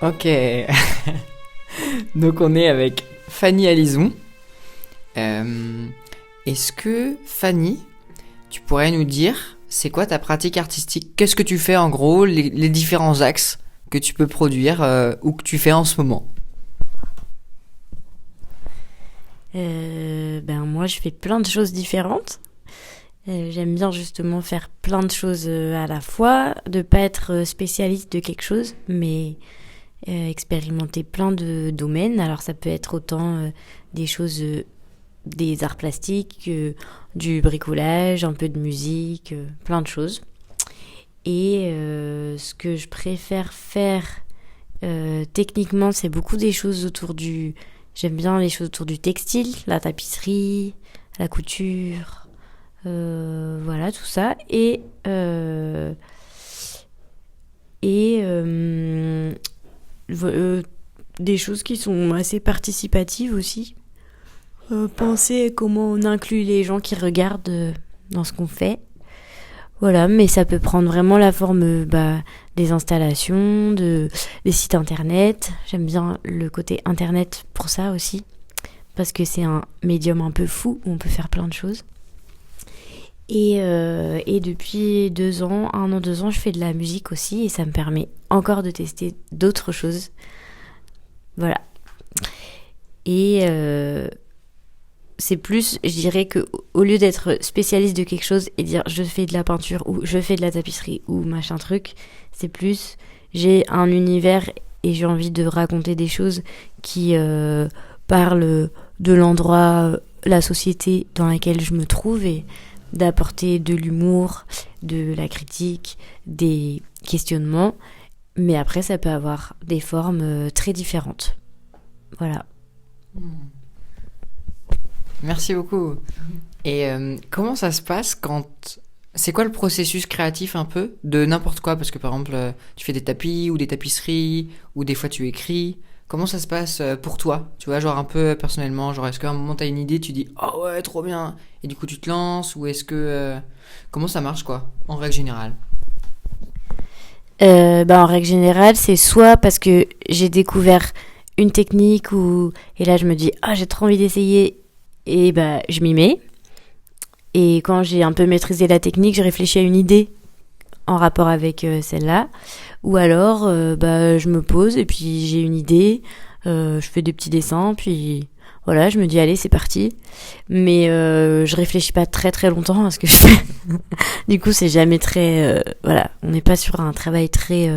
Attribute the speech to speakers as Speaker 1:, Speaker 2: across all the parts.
Speaker 1: Ok. Donc on est avec Fanny Alizon. Est-ce que Fanny, tu pourrais nous dire c'est quoi ta pratique artistique? Qu'est-ce que tu fais en gros, les différents axes que tu peux produire ou que tu fais en ce moment?
Speaker 2: Moi, je fais plein de choses différentes. J'aime bien justement faire plein de choses à la fois, de pas être spécialiste de quelque chose, mais expérimenter plein de domaines. Alors ça peut être autant des choses, des arts plastiques, du bricolage, un peu de musique, plein de choses. Et ce que je préfère faire techniquement, c'est beaucoup des choses autour du... J'aime bien les choses autour du textile, la tapisserie, la couture, voilà tout ça. Et des choses qui sont assez participatives aussi. Penser comment on inclut les gens qui regardent dans ce qu'on fait. Voilà, mais ça peut prendre vraiment la forme des installations, des sites internet. J'aime bien le côté internet pour ça aussi, parce que c'est un médium un peu fou où on peut faire plein de choses. Et depuis 2 ans, 1 an, 2 ans, je fais de la musique aussi et ça me permet encore de tester d'autres choses. Voilà. Et c'est plus, je dirais que au lieu d'être spécialiste de quelque chose et dire je fais de la peinture ou je fais de la tapisserie ou machin truc, c'est plus j'ai un univers et j'ai envie de raconter des choses qui parlent de l'endroit, la société dans laquelle je me trouve et d'apporter de l'humour, de la critique, des questionnements. Mais après, ça peut avoir des formes très différentes. Voilà.
Speaker 1: Merci beaucoup. Et comment ça se passe quand... C'est quoi le processus créatif un peu de n'importe quoi? Parce que par exemple, tu fais des tapis ou des tapisseries ou des fois tu écris. Comment ça se passe pour toi? Tu vois, genre un peu personnellement, genre est-ce qu'à un moment t'as une idée, tu dis «Oh ouais, trop bien!» et du coup tu te lances ou est-ce que... comment ça marche quoi, en règle générale?
Speaker 2: En règle générale, c'est soit parce que j'ai découvert une technique et là je me dis ah j'ai trop envie d'essayer et je m'y mets. Et quand j'ai un peu maîtrisé la technique, je réfléchis à une idée en rapport avec celle-là. Ou alors je me pose et puis j'ai une idée, je fais des petits dessins, puis voilà, je me dis allez c'est parti. Mais je réfléchis pas très très longtemps à ce que je fais. Du coup c'est jamais très... voilà, on n'est pas sur un travail très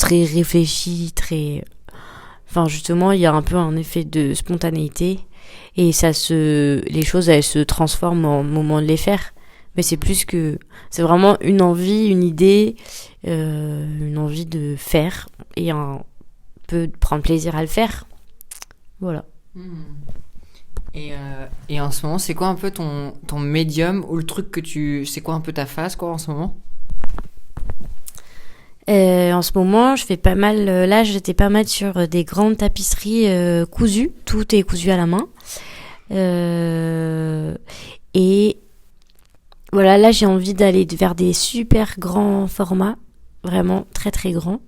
Speaker 2: réfléchi, très... Enfin justement il y a un peu un effet de spontanéité. Et les choses, elles se transforment au moment de les faire. Mais c'est vraiment une envie, une idée, une envie de faire et un peu de prendre plaisir à le faire. Voilà.
Speaker 1: Et en ce moment, c'est quoi un peu ton médium ou le truc que tu... C'est quoi un peu ta phase quoi en ce moment?
Speaker 2: En ce moment, je fais pas mal. Là, j'étais pas mal sur des grandes tapisseries cousues. Tout est cousu à la main. Et voilà, là, j'ai envie d'aller vers des super grands formats, vraiment très très grands.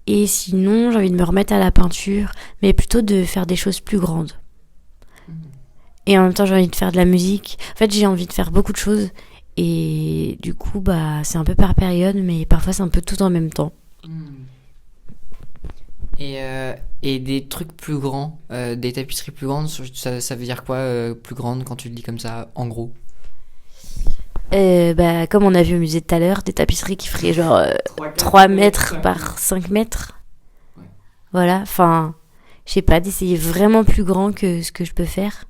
Speaker 2: Et sinon, j'ai envie de me remettre à la peinture, mais plutôt de faire des choses plus grandes. Et en même temps, j'ai envie de faire de la musique. En fait, j'ai envie de faire beaucoup de choses. Et du coup, c'est un peu par période, mais parfois c'est un peu tout en même temps.
Speaker 1: Et des trucs plus grands, des tapisseries plus grandes, ça veut dire quoi plus grande quand tu le dis comme ça, en gros?
Speaker 2: Comme on a vu au musée tout à l'heure, des tapisseries qui feraient genre 3 mètres par 5 mètres.
Speaker 1: Ouais.
Speaker 2: Voilà, enfin, je sais pas, d'essayer vraiment plus grand que ce que je peux faire.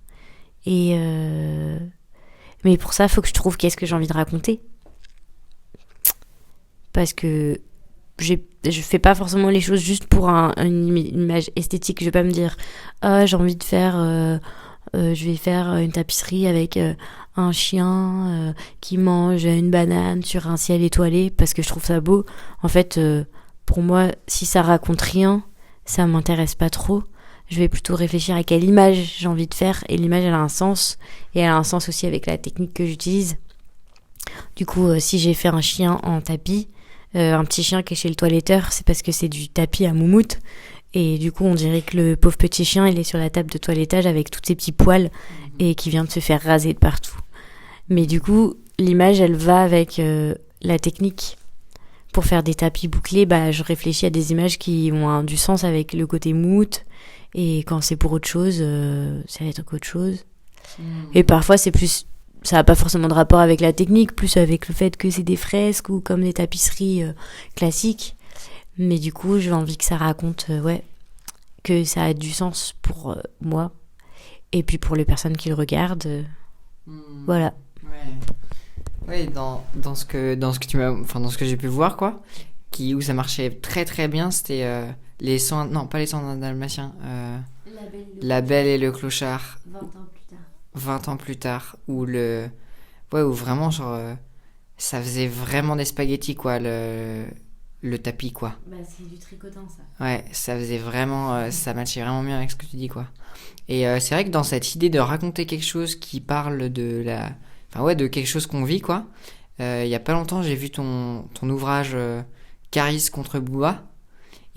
Speaker 2: Et mais pour ça, il faut que je trouve qu'est-ce que j'ai envie de raconter. Parce que je fais pas forcément les choses juste pour une image esthétique. Je vais pas me dire j'ai envie de faire je vais faire une tapisserie avec un chien qui mange une banane sur un ciel étoilé parce que je trouve ça beau. En fait pour moi si ça raconte rien, ça m'intéresse pas trop. Je vais plutôt réfléchir à quelle image j'ai envie de faire et l'image elle a un sens et elle a un sens aussi avec la technique que j'utilise. Du coup si j'ai fait un chien en tapis, un petit chien qui est chez le toiletteur, c'est parce que c'est du tapis à moumoute. Et du coup, on dirait que le pauvre petit chien, il est sur la table de toilettage avec tous ses petits poils et qui vient de se faire raser de partout. Mais du coup, l'image, elle va avec la technique. Pour faire des tapis bouclés, je réfléchis à des images qui ont du sens avec le côté moumoute. Et quand c'est pour autre chose, ça va être autre chose. Et parfois, c'est plus... Ça n'a pas forcément de rapport avec la technique, plus avec le fait que c'est des fresques ou comme des tapisseries classiques. Mais du coup, j'ai envie que ça raconte, que ça a du sens pour moi et puis pour les personnes qui le regardent. Voilà.
Speaker 1: Ouais, dans ce que tu m'as, enfin dans ce que j'ai pu voir quoi, où ça marchait très très bien, c'était les 100, non pas les 101 Dalmatiens, La Belle et le Clochard. 20 ans plus tard, où vraiment genre ça faisait vraiment des spaghettis quoi le tapis quoi.
Speaker 2: C'est du tricotant ça.
Speaker 1: Ouais, ça faisait vraiment ça matchait vraiment bien avec ce que tu dis quoi. Et c'est vrai que dans cette idée de raconter quelque chose qui parle de quelque chose qu'on vit quoi. Il y a pas longtemps, j'ai vu ton ouvrage Caris contre Booba.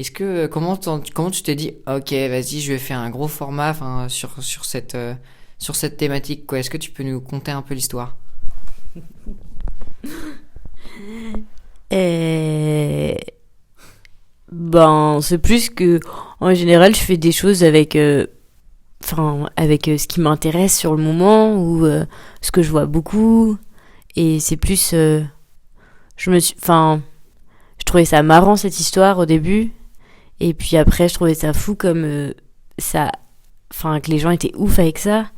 Speaker 1: Est-ce que comment tu t'es dit OK, vas-y, je vais faire un gros format sur cette thématique quoi. Est-ce que tu peux nous conter un peu l'histoire?
Speaker 2: C'est plus que en général, je fais des choses avec ce qui m'intéresse sur le moment ou ce que je vois beaucoup, et c'est plus je trouvais ça marrant cette histoire au début, et puis après je trouvais ça fou comme que les gens étaient ouf avec ça.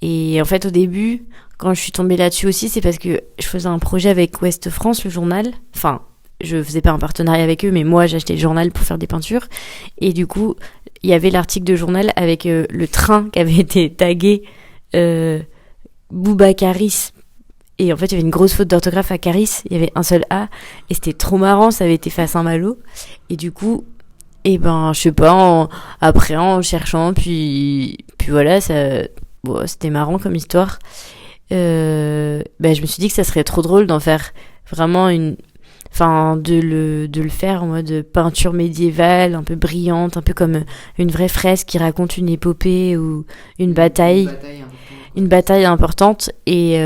Speaker 2: Et en fait au début quand je suis tombée là-dessus aussi, c'est parce que je faisais un projet avec Ouest France, le journal. Je faisais pas un partenariat avec eux, mais moi j'achetais le journal pour faire des peintures, et du coup il y avait l'article de journal avec le train qui avait été tagué Booba Caris. Et en fait, il y avait une grosse faute d'orthographe à Caris. Il y avait un seul A. Et c'était trop marrant. Ça avait été fait à Saint-Malo. Et du coup, je sais pas, après en cherchant, puis voilà, c'était marrant comme histoire. Je me suis dit que ça serait trop drôle d'en faire vraiment de le faire en mode peinture médiévale, un peu brillante, un peu comme une vraie fresque qui raconte une épopée ou une bataille importante. Et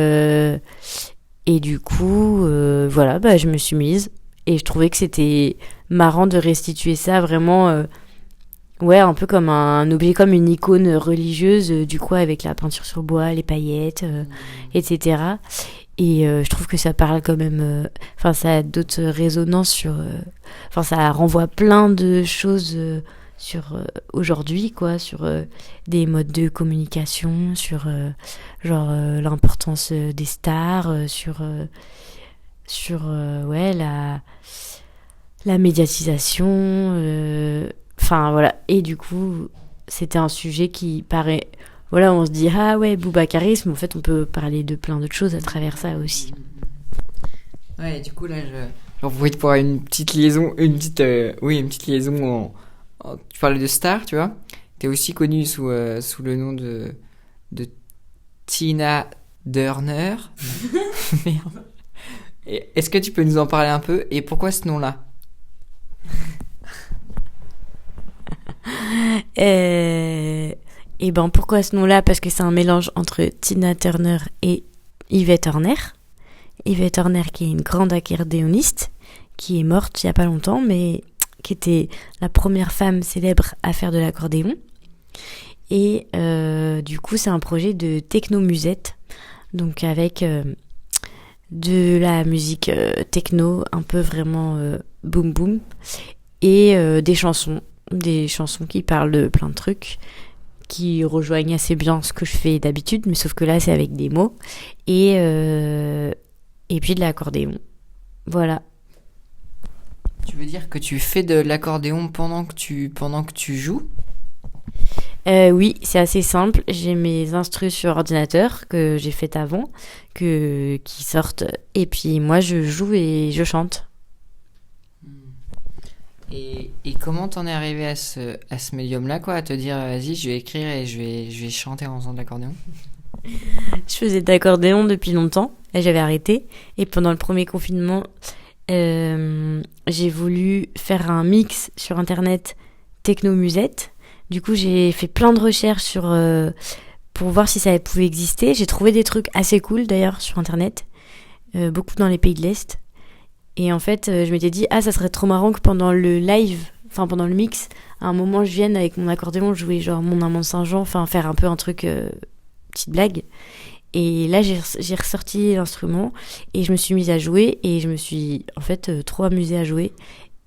Speaker 2: du coup, je me suis mise, et je trouvais que c'était marrant de restituer ça vraiment, un peu comme un objet, comme une icône religieuse, du coup avec la peinture sur bois, les paillettes, etc. Et je trouve que ça parle quand même... ça a d'autres résonances sur... ça renvoie plein de choses sur aujourd'hui, quoi, sur des modes de communication, sur l'importance des stars, sur la médiatisation. Voilà. Et du coup, c'était un sujet qui paraît... Voilà, on se dit, ah ouais, Booba Caris, mais en fait, on peut parler de plein d'autres choses à travers ça aussi.
Speaker 1: Ouais, du coup, là, j'en profite pour une petite liaison, une petite liaison tu parlais de star, tu vois. T'es aussi connue sous le nom de Tina Turner. Merde. Est-ce que tu peux nous en parler un peu, et pourquoi ce nom-là?
Speaker 2: Pourquoi ce nom-là? Parce que c'est un mélange entre Tina Turner et Yvette Horner. Yvette Horner, qui est une grande accordéoniste, qui est morte il y a pas longtemps, mais qui était la première femme célèbre à faire de l'accordéon. Et du coup, c'est un projet de techno-musette, donc avec de la musique techno, un peu vraiment boom boom, et des chansons qui parlent de plein de trucs, qui rejoignent assez bien ce que je fais d'habitude, mais sauf que là c'est avec des mots, et puis de l'accordéon. Voilà.
Speaker 1: Tu veux dire que tu fais de l'accordéon pendant que tu joues?
Speaker 2: Oui, c'est assez simple. J'ai mes instrus sur ordinateur que j'ai fait avant, qui sortent, et puis moi je joue et je chante.
Speaker 1: Et comment t'en es arrivé à ce médium-là, quoi, à te dire vas-y, je vais écrire et je vais chanter en faisant de l'accordéon?
Speaker 2: Je faisais de l'accordéon depuis longtemps et j'avais arrêté. Et pendant le premier confinement, J'ai voulu faire un mix sur internet techno-musette. Du coup, j'ai fait plein de recherches pour voir si ça pouvait exister. J'ai trouvé des trucs assez cool d'ailleurs sur internet, beaucoup dans les pays de l'Est. Et en fait, je m'étais dit, ça serait trop marrant que pendant le live, enfin pendant le mix, à un moment, je vienne avec mon accordéon jouer genre Mon amant de Saint-Jean, enfin faire un peu un truc, petite blague. Et là, j'ai ressorti l'instrument et je me suis mise à jouer et je me suis en fait trop amusée à jouer.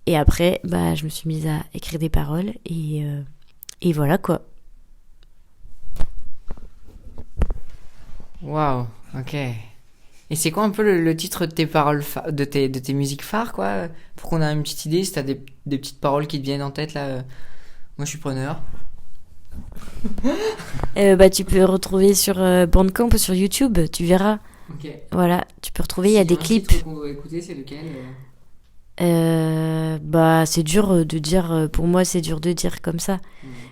Speaker 2: Et après, je me suis mise à écrire des paroles et voilà quoi.
Speaker 1: Waouh, ok. Et c'est quoi un peu le titre de tes paroles, de tes musiques phares, quoi? Pour qu'on ait une petite idée, si t'as des petites paroles qui te viennent en tête, là, moi je suis preneur.
Speaker 2: Tu peux retrouver sur Bandcamp ou sur YouTube, tu verras.
Speaker 1: Ok.
Speaker 2: Voilà, tu peux retrouver, il y a des clips.
Speaker 1: Titre qu'on doit écouter, c'est lequel?
Speaker 2: C'est dur de dire, pour moi c'est dur de dire comme ça.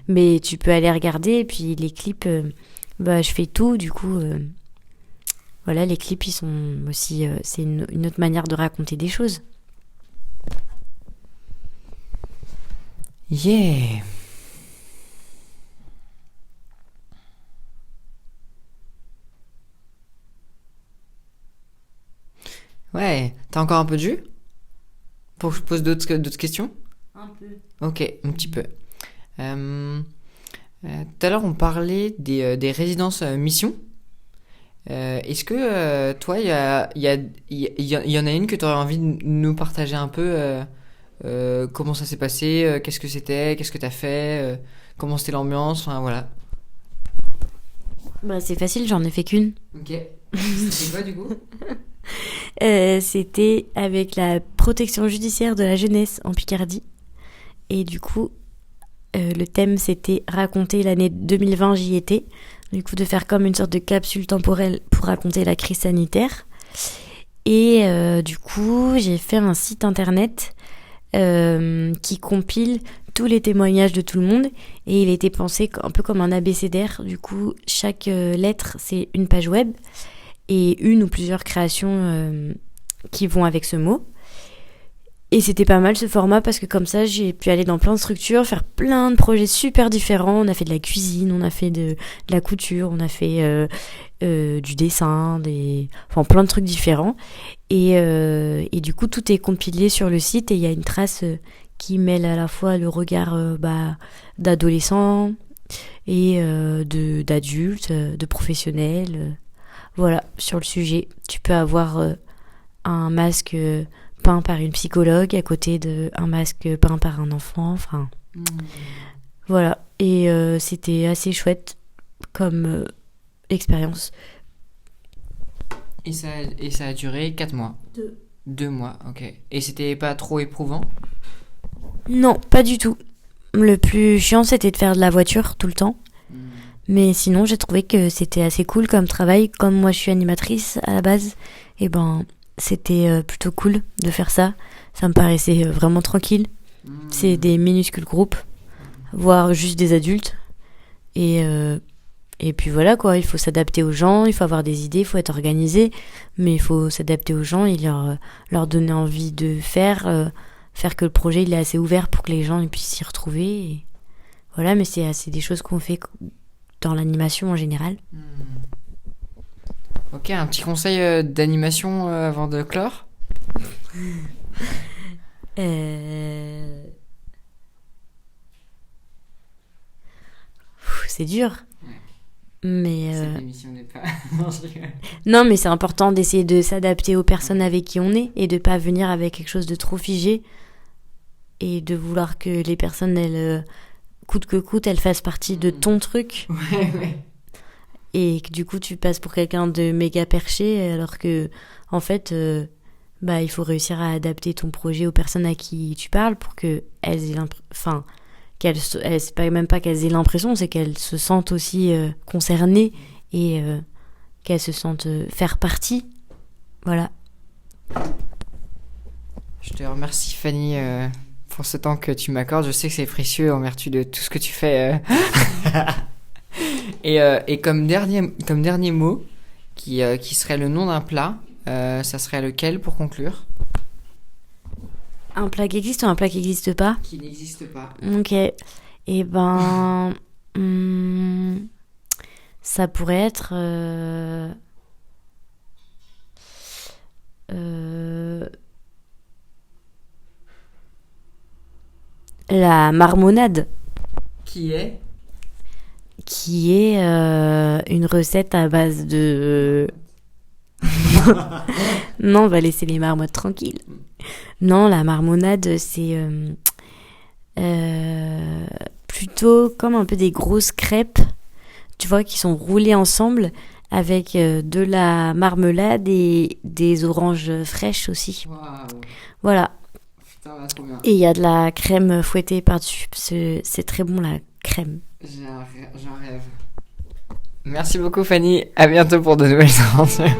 Speaker 2: Mais tu peux aller regarder, et puis les clips, je fais tout, du coup, voilà, les clips ils sont aussi, c'est une autre manière de raconter des choses.
Speaker 1: Yeah! Ouais, t'as encore un peu de jus? Pour que je pose d'autres questions?
Speaker 2: Un peu.
Speaker 1: Ok, un petit peu. Tout à l'heure, on parlait des résidences mission. Est-ce que toi, il y en a une que tu aurais envie de nous partager un peu comment ça s'est passé, qu'est-ce que c'était, qu'est-ce que t'as fait, comment c'était l'ambiance, enfin voilà.
Speaker 2: C'est facile, j'en ai fait qu'une.
Speaker 1: Ok. C'était quoi du coup?
Speaker 2: C'était avec la protection judiciaire de la jeunesse en Picardie. Et du coup, le thème c'était raconter l'année 2020, j'y étais. Du coup, de faire comme une sorte de capsule temporelle pour raconter la crise sanitaire. Et du coup, j'ai fait un site internet qui compile tous les témoignages de tout le monde. Et il était pensé un peu comme un abécédaire. Du coup, chaque lettre, c'est une page web. Et une ou plusieurs créations qui vont avec ce mot. Et c'était pas mal ce format parce que comme ça j'ai pu aller dans plein de structures, faire plein de projets super différents. On a fait de la cuisine, on a fait de la couture, on a fait du dessin, plein de trucs différents. Et du coup tout est compilé sur le site et il y a une trace qui mêle à la fois le regard d'adolescents et d'adultes, de professionnels. Voilà, sur le sujet. Tu peux avoir un masque peint par une psychologue à côté d'un masque peint par un enfant. Enfin, voilà. Et c'était assez chouette comme expérience.
Speaker 1: Et ça a duré 4 mois? 2 mois, ok. Et c'était pas trop éprouvant?
Speaker 2: Non, pas du tout. Le plus chiant, c'était de faire de la voiture tout le temps. Mais sinon, j'ai trouvé que c'était assez cool comme travail. Comme moi, je suis animatrice à la base, et c'était plutôt cool de faire ça. Ça me paraissait vraiment tranquille. C'est des minuscules groupes, voire juste des adultes. Et puis voilà quoi, il faut s'adapter aux gens, il faut avoir des idées, il faut être organisé. Mais il faut s'adapter aux gens et leur donner envie de faire que le projet il est assez ouvert pour que les gens ils puissent s'y retrouver. Et voilà, mais c'est des choses qu'on fait dans l'animation en général.
Speaker 1: Ok, un petit conseil d'animation avant de clore?
Speaker 2: C'est dur. Mais
Speaker 1: cette émission n'est pas... Non, je rigole.
Speaker 2: Non, mais c'est important d'essayer de s'adapter aux personnes avec qui on est et de pas venir avec quelque chose de trop figé et de vouloir que les personnes, elles, coûte que coûte, elles fassent partie de ton truc.
Speaker 1: Ouais.
Speaker 2: Et que du coup, tu passes pour quelqu'un de méga perché alors que, en fait, il faut réussir à adapter ton projet aux personnes à qui tu parles pour que elles aient c'est pas même pas qu'elles aient l'impression, c'est qu'elles se sentent aussi concernées et qu'elles se sentent faire partie. Voilà.
Speaker 1: Je te remercie Fanny pour ce temps que tu m'accordes. Je sais que c'est précieux en vertu de tout ce que tu fais. Et comme dernier mot, qui serait le nom d'un plat, ça serait lequel pour conclure?
Speaker 2: Un plat qui existe ou un plat qui n'existe pas?
Speaker 1: Qui n'existe pas.
Speaker 2: Ok. Et ben... ça pourrait être... la marmonade,
Speaker 1: Qui est
Speaker 2: qui est une recette à base de... Non, on va laisser les marmottes tranquilles. Non, la marmonade, c'est plutôt comme un peu des grosses crêpes, tu vois, qui sont roulées ensemble avec de la marmelade et des oranges fraîches aussi.
Speaker 1: Waouh.
Speaker 2: Voilà.
Speaker 1: Putain, trop bien.
Speaker 2: Et il y a de la crème fouettée par-dessus. C'est très bon, la crème.
Speaker 1: J'en rêve. Merci beaucoup, Fanny. À bientôt pour de nouvelles aventures.